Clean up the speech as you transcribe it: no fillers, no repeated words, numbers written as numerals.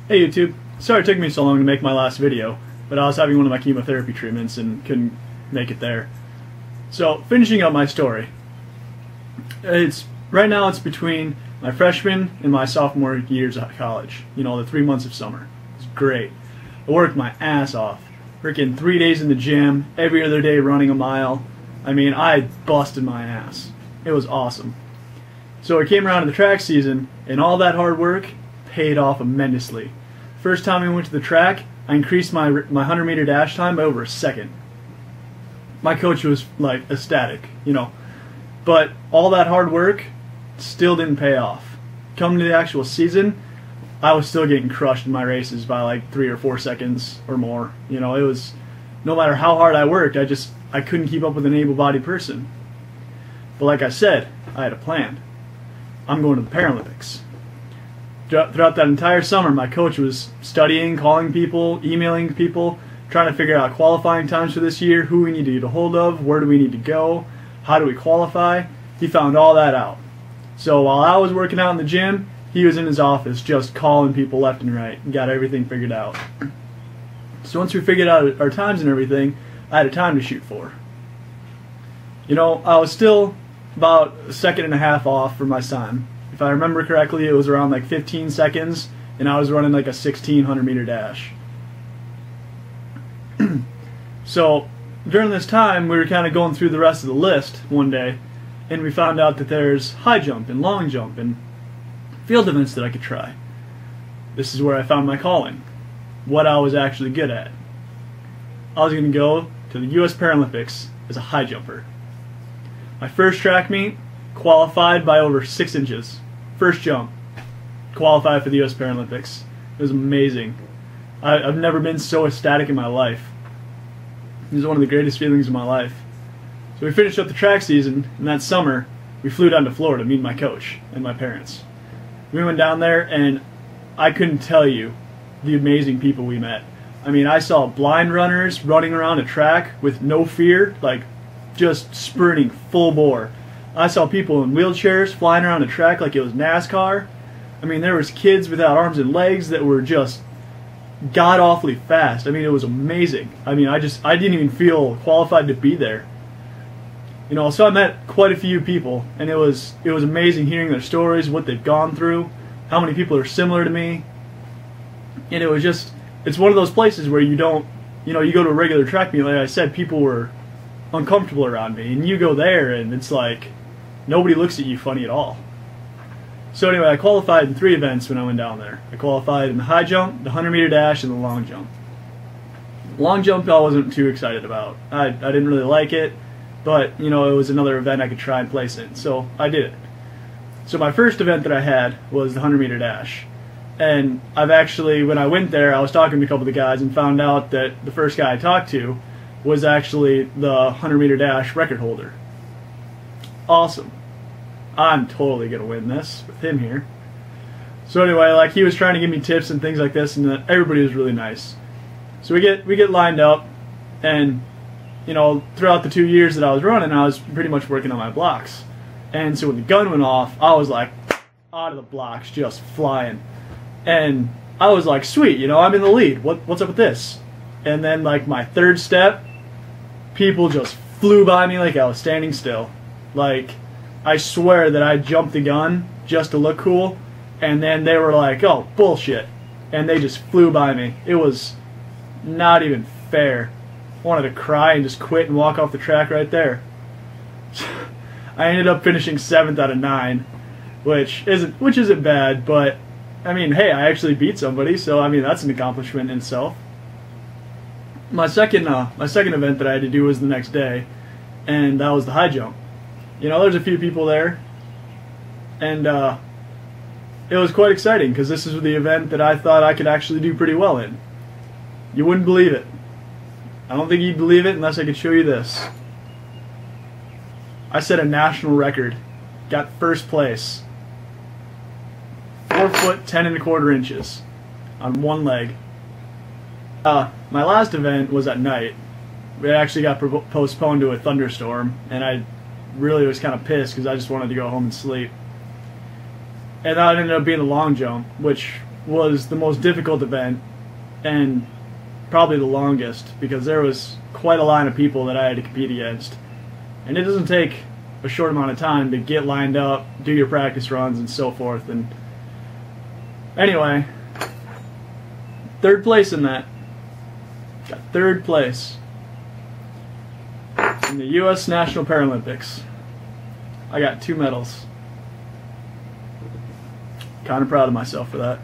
Hey YouTube, sorry it took me so long to make my last video, but I was having one of my chemotherapy treatments and couldn't make it there. So, finishing up my story. Right now it's between my freshman and my sophomore years at college. You know, the 3 months of summer. It's great. I worked my ass off. Freaking 3 days in the gym, every other day running a mile. I mean, I busted my ass. It was awesome. So it came around to the track season, and all that hard work paid off immensely. First time we went to the track, I increased my 100-meter dash time by over a second. My coach was like ecstatic, you know. But all that hard work still didn't pay off. Coming to the actual season, I was still getting crushed in my races by like 3 or 4 seconds or more. You know, it was, no matter how hard I worked, I couldn't keep up with an able-bodied person. But like I said, I had a plan. I'm going to the Paralympics. Throughout that entire summer, my coach was studying, calling people, emailing people, trying to figure out qualifying times for this year, who we need to get a hold of, where do we need to go, how do we qualify. He found all that out. So while I was working out in the gym, he was in his office just calling people left and right and got everything figured out. So once we figured out our times and everything, I had a time to shoot for. You know, I was still about a second and a half off from my time. If I remember correctly, it was around like 15 seconds, and I was running like a 1,600-meter dash. So during this time, we were kind of going through the rest of the list one day, and we found out that there's high jump and long jump and field events that I could try. This is where I found my calling, what I was actually good at. I was going to go to the U.S. Paralympics as a high jumper. My first track meet, qualified by over 6 inches. First jump, qualified for the U.S. Paralympics. It was amazing. I've never been so ecstatic in my life. It was one of the greatest feelings of my life. So we finished up the track season, and that summer, we flew down to Florida to meet my coach and my parents. We went down there, and I couldn't tell you the amazing people we met. I mean, I saw blind runners running around a track with no fear, like just sprinting full bore. I saw people in wheelchairs flying around a track like it was NASCAR. I mean, there was kids without arms and legs that were just god-awfully fast. I mean, it was amazing. I mean, I didn't even feel qualified to be there. You know, so I met quite a few people, and it was amazing hearing their stories, what they've gone through, how many people are similar to me. And it was just, it's one of those places where you don't, you know, you go to a regular track meet, like I said, people were uncomfortable around me, and you go there and it's like nobody looks at you funny at all. So anyway, I qualified in 3 events when I went down there. I qualified in the high jump, the 100-meter dash, and the long jump. Long jump I wasn't too excited about. I didn't really like it, but you know, it was another event I could try and place in, so I did it. So my first event that I had was the 100-meter dash. And I've actually, when I went there, I was talking to a couple of the guys and found out that the first guy I talked to was actually the 100-meter dash record holder. Awesome. I'm totally going to win this with him here. So anyway, like, he was trying to give me tips and things like this, and everybody was really nice. So we get lined up, and you know, throughout the 2 years that I was running, I was pretty much working on my blocks. And so when the gun went off, I was like out of the blocks, just flying. And I was like, sweet, you know, I'm in the lead. What's up with this? And then like my third step, people just flew by me like I was standing still. Like, I swear that I jumped the gun just to look cool, and then they were like, oh, bullshit. And they just flew by me. It was not even fair. I wanted to cry and just quit and walk off the track right there. I ended up finishing 7th out of 9, which isn't bad, but I mean, hey, I actually beat somebody, so I mean, that's an accomplishment in itself. My second event that I had to do was the next day, and that was the high jump. You know, there's a few people there, and it was quite exciting because this is the event that I thought I could actually do pretty well in. You wouldn't believe it. I don't think you'd believe it unless I could show you this. I set a national record, got first place, 4 foot 10 1/4 inches on one leg. My last event was at night. It actually got postponed to a thunderstorm, and I really was kind of pissed because I just wanted to go home and sleep. And that ended up being a long jump, which was the most difficult event and probably the longest, because there was quite a line of people that I had to compete against. And it doesn't take a short amount of time to get lined up, do your practice runs, and so forth. And anyway, third place in that. Got third place in the U.S. National Paralympics. I got 2 medals. Kind of proud of myself for that.